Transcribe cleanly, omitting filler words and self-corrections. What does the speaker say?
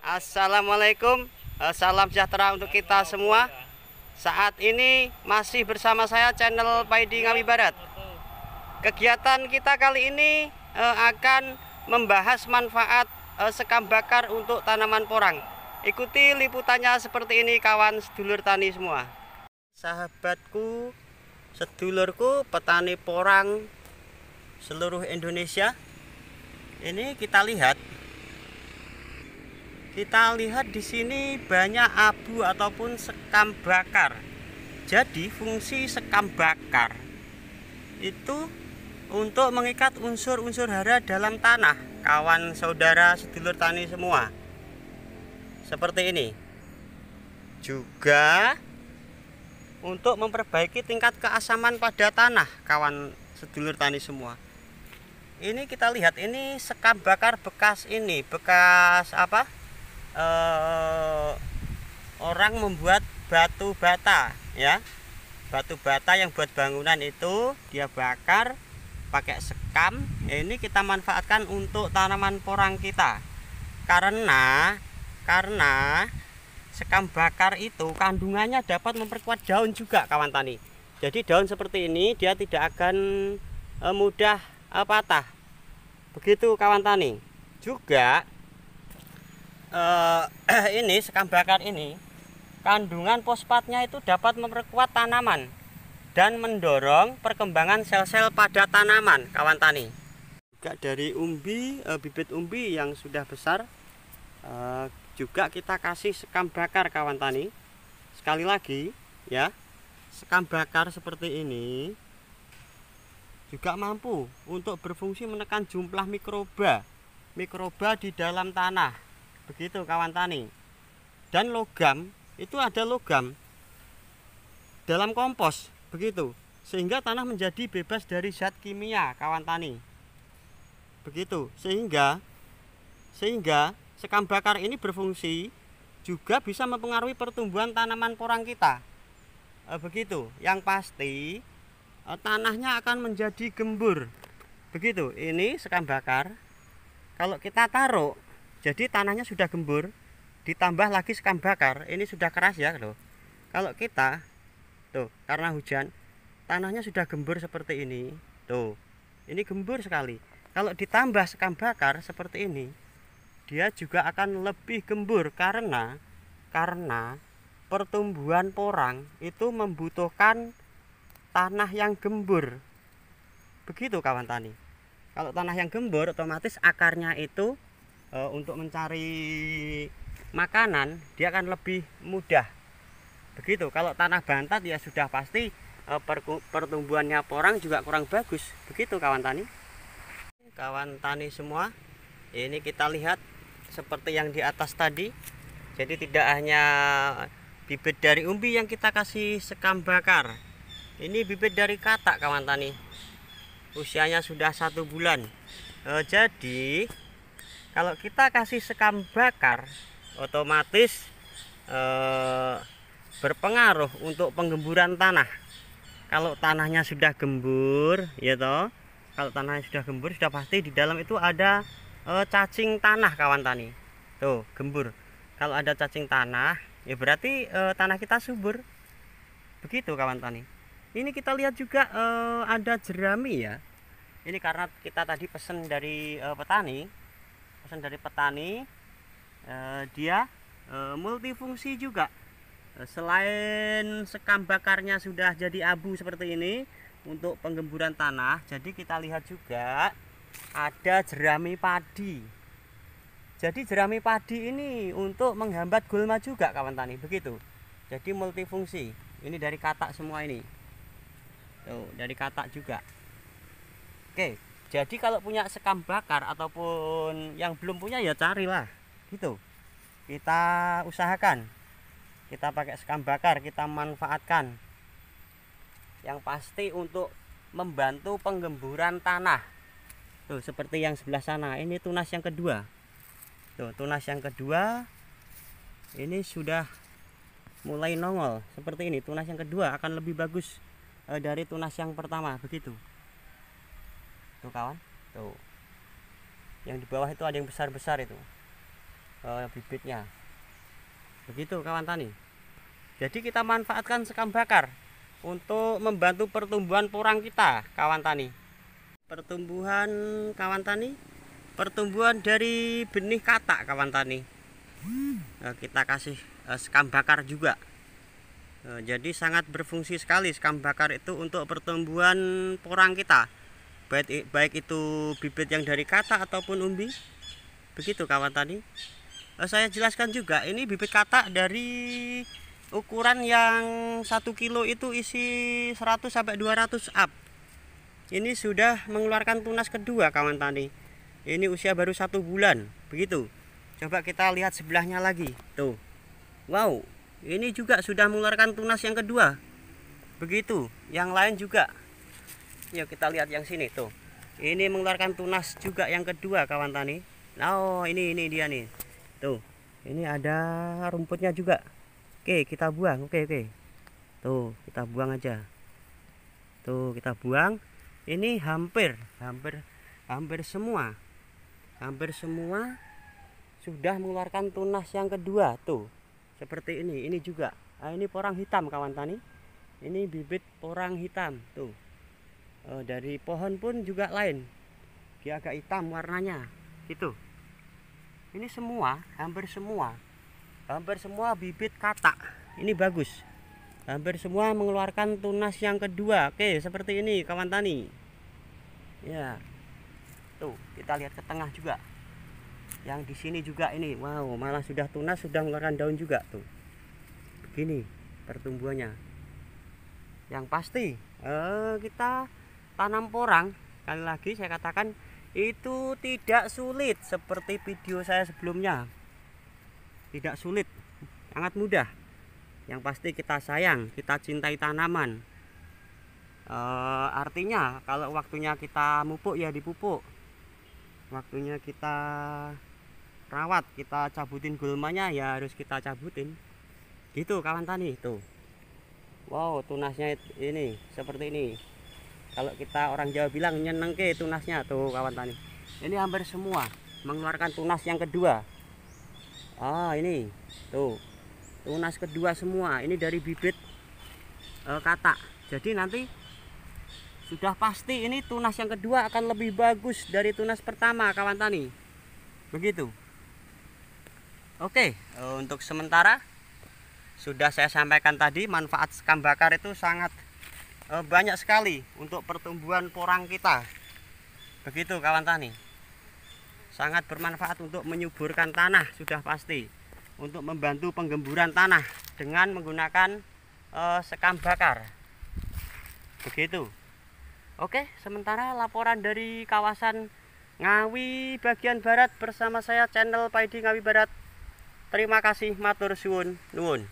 Assalamualaikum, salam sejahtera untuk kita semua. Saat ini masih bersama saya channel Paidi Ngawi Barat. Kegiatan kita kali ini akan membahas manfaat sekam bakar untuk tanaman porang. Ikuti liputannya seperti ini kawan sedulur tani semua. Sahabatku, sedulurku petani porang seluruh Indonesia. Ini kita lihat di sini banyak abu ataupun sekam bakar. Jadi fungsi sekam bakar itu untuk mengikat unsur-unsur hara dalam tanah, kawan saudara sedulur tani semua. Seperti ini. Juga untuk memperbaiki tingkat keasaman pada tanah, kawan sedulur tani semua. Ini kita lihat, ini sekam bakar bekas apa? Orang membuat batu bata, ya, batu bata yang buat bangunan itu dia bakar pakai sekam. Ini kita manfaatkan untuk tanaman porang kita karena sekam bakar itu kandungannya dapat memperkuat daun juga, kawan tani. Jadi daun seperti ini dia tidak akan mudah patah, begitu kawan tani. Juga ini sekam bakar ini kandungan fosfatnya itu dapat memperkuat tanaman dan mendorong perkembangan sel-sel pada tanaman, kawan tani. Juga dari bibit umbi yang sudah besar juga kita kasih sekam bakar, kawan tani. Sekali lagi ya, sekam bakar seperti ini juga mampu untuk berfungsi menekan jumlah mikroba di dalam tanah, begitu kawan tani. Dan logam itu ada logam dalam kompos, begitu, sehingga tanah menjadi bebas dari zat kimia, kawan tani, begitu. Sehingga sekam bakar ini berfungsi juga bisa mempengaruhi pertumbuhan tanaman porang kita, begitu. Yang pasti tanahnya akan menjadi gembur, begitu. Ini sekam bakar kalau kita taruh, jadi tanahnya sudah gembur, ditambah lagi sekam bakar, ini sudah keras ya loh. Kalau kita tuh, karena hujan tanahnya sudah gembur seperti ini, tuh, ini gembur sekali. Kalau ditambah sekam bakar seperti ini, dia juga akan lebih gembur karena pertumbuhan porang itu membutuhkan tanah yang gembur, begitu kawan tani. Kalau tanah yang gembur, otomatis akarnya itu untuk mencari makanan dia akan lebih mudah, begitu. Kalau tanah bantat ya sudah pasti pertumbuhannya porang juga kurang bagus, begitu kawan tani. Kawan tani semua, ini kita lihat seperti yang di atas tadi. Jadi tidak hanya bibit dari umbi yang kita kasih sekam bakar, ini bibit dari katak, kawan tani. Usianya sudah 1 bulan. Jadi kalau kita kasih sekam bakar, otomatis berpengaruh untuk penggemburan tanah. Kalau tanahnya sudah gembur, ya toh, kalau tanahnya sudah gembur, sudah pasti di dalam itu ada cacing tanah, kawan tani. Tuh, gembur. Kalau ada cacing tanah, ya berarti tanah kita subur, begitu kawan tani. Ini kita lihat juga ada jerami ya. Ini karena kita tadi pesan dari petani. Dia multifungsi juga. Selain sekam bakarnya sudah jadi abu seperti ini untuk penggemburan tanah, jadi kita lihat juga ada jerami padi. Jadi jerami padi ini untuk menghambat gulma juga, kawan tani, begitu. Jadi multifungsi. Ini dari katak semua ini. Tuh, dari katak juga. Oke, jadi kalau punya sekam bakar ataupun yang belum punya ya carilah, gitu. Kita usahakan, kita pakai sekam bakar, kita manfaatkan. Yang pasti untuk membantu penggemburan tanah. Tuh, seperti yang sebelah sana, ini tunas yang kedua. Tuh, tunas yang kedua ini sudah mulai nongol seperti ini. Tunas yang kedua akan lebih bagus dari tunas yang pertama, begitu. Tuh kawan, tuh. Yang di bawah itu ada yang besar-besar itu. bibitnya. Begitu kawan tani. Jadi kita manfaatkan sekam bakar untuk membantu pertumbuhan porang kita kawan tani. Pertumbuhan kawan tani, pertumbuhan dari benih katak kawan tani. Kita kasih sekam bakar juga. Jadi sangat berfungsi sekali sekam bakar itu untuk pertumbuhan porang kita, baik itu bibit yang dari katak ataupun umbi. Begitu kawan tani. Saya jelaskan juga, ini bibit katak dari ukuran yang 1 kilo itu isi 100 sampai 200 up. Ini sudah mengeluarkan tunas kedua kawan tani. Ini usia baru 1 bulan. Begitu. Coba kita lihat sebelahnya lagi. Tuh. Wow. Ini juga sudah mengeluarkan tunas yang kedua. Begitu. Yang lain juga. Yuk kita lihat yang sini tuh. Ini mengeluarkan tunas juga yang kedua kawan tani. Oh, ini dia nih. Tuh. Ini ada rumputnya juga. Oke, kita buang. Oke. Tuh, kita buang aja. Tuh, kita buang. Ini hampir semua. Hampir semua sudah mengeluarkan tunas yang kedua tuh. Seperti ini juga. Ini porang hitam kawan tani. Ini bibit porang hitam tuh. Dari pohon pun juga lain. Dia agak hitam warnanya. Gitu. Ini semua, hampir semua bibit katak. Ini bagus. Hampir semua mengeluarkan tunas yang kedua. Oke, seperti ini kawan tani. Ya. Tuh, kita lihat ke tengah juga. Yang di sini juga ini, wow, malah sudah tunas, sudah mengeluarkan daun juga tuh. Begini pertumbuhannya. Yang pasti kita tanam porang, sekali lagi saya katakan itu tidak sulit seperti video saya sebelumnya. Tidak sulit, sangat mudah. Yang pasti kita sayang, kita cintai tanaman. Artinya kalau waktunya kita mupuk ya dipupuk. Waktunya kita rawat, kita cabutin gulmanya ya harus kita cabutin. Gitu kawan tani tuh. Wow, tunasnya ini seperti ini. Kalau kita orang Jawa bilang nyenengke tunasnya tuh kawan tani. Ini hampir semua mengeluarkan tunas yang kedua. Ini tuh. Tunas kedua semua. Ini dari bibit katak. Jadi nanti sudah pasti ini tunas yang kedua akan lebih bagus dari tunas pertama kawan tani. Begitu. Oke, untuk sementara sudah saya sampaikan tadi, manfaat sekam bakar itu sangat banyak sekali untuk pertumbuhan porang kita. Begitu kawan tani. Sangat bermanfaat untuk menyuburkan tanah sudah pasti. Untuk membantu penggemburan tanah dengan menggunakan sekam bakar. Begitu. Oke, sementara laporan dari kawasan Ngawi bagian barat bersama saya channel Paidi Ngawi Barat. Terima kasih, matur suwun nuwun.